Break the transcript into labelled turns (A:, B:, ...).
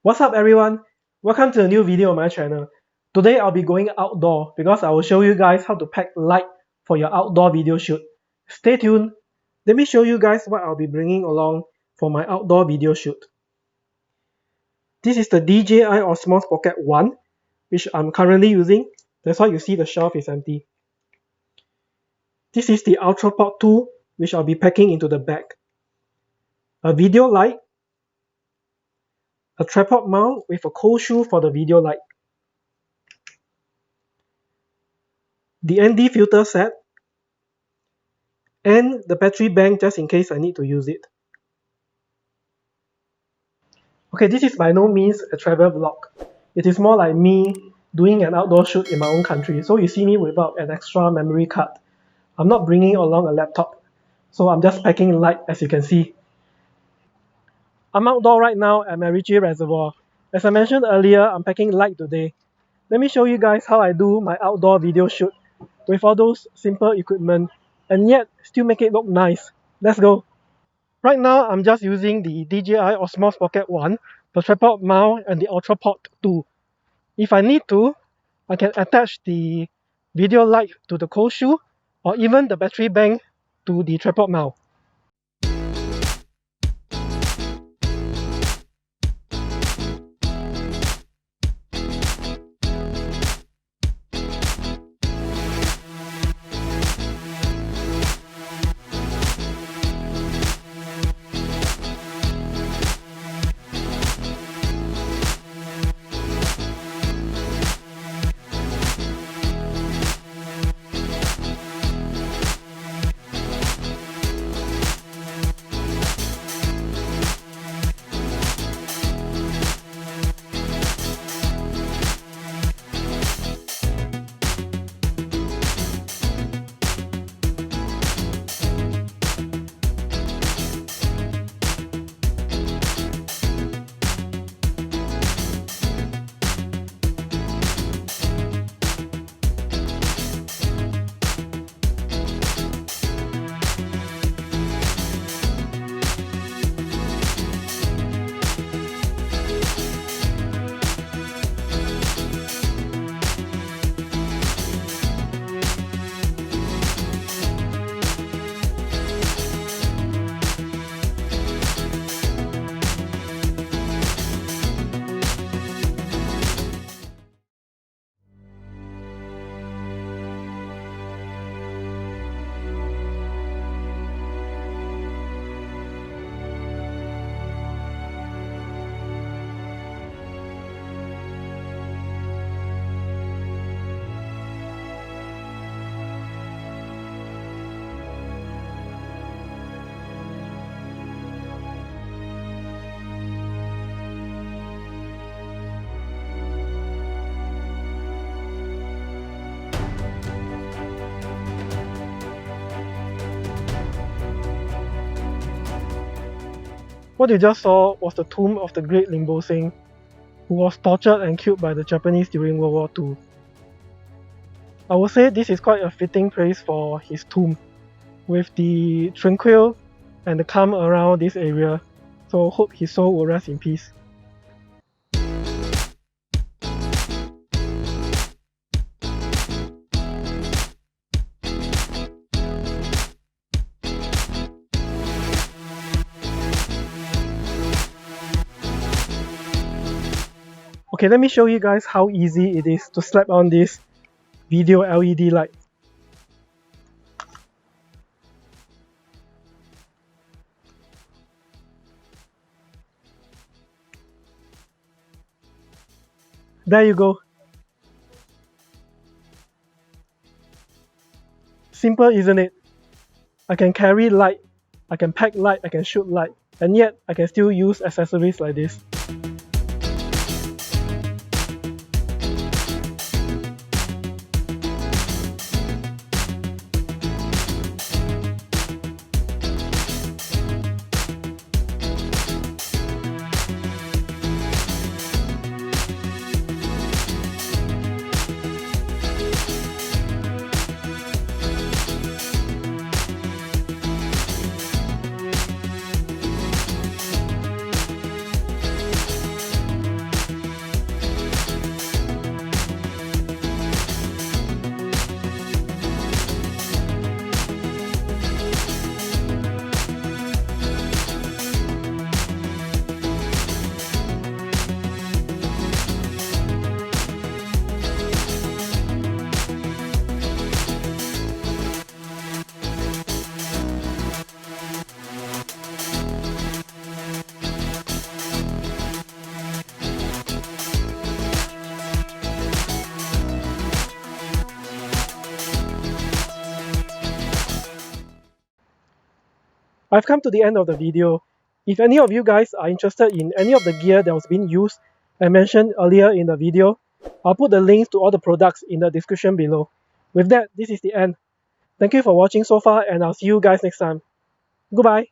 A: What's up everyone? Welcome to a new video on my channel. Today I'll be going outdoor because I will show you guys how to pack light for your outdoor video shoot. Stay tuned. Let me show you guys what I'll be bringing along for my outdoor video shoot. This is the DJI Osmo Pocket 1 which I'm currently using. That's why you see the shelf is empty. This is the Ultrapod 2 which I'll be packing into the bag. A video light, a tripod mount with a cold shoe for the video light, the ND Filter Set, and the battery bank just in case I need to use it. Okay, this is by no means a travel vlog. It is more like me doing an outdoor shoot in my own country. So you see me without an extra memory card. I'm not bringing along a laptop. So I'm just packing light as you can see. I'm outdoor right now at Marichi Reservoir. As I mentioned earlier, I'm packing light today. Let me show you guys how I do my outdoor video shoot with all those simple equipment and yet still make it look nice. Let's go. Right now, I'm just using the DJI Osmo Pocket 1, the tripod mount and the Ultrapod 2. If I need to, I can attach the video light to the cold shoe or even the battery bank to the tripod mount. What you just saw was the tomb of the great Lim Bo Seng, who was tortured and killed by the Japanese during World War II. I would say this is quite a fitting place for his tomb, with the tranquil and the calm around this area, so hope his soul will rest in peace. Okay, let me show you guys how easy it is to slap on this video LED light. There you go. Simple, isn't it? I can carry light, I can pack light, I can shoot light, and yet I can still use accessories like this. I've come to the end of the video. If any of you guys are interested in any of the gear that was being used and mentioned earlier in the video, I'll put the links to all the products in the description below. With that, this is the end. Thank you for watching so far, and I'll see you guys next time. Goodbye!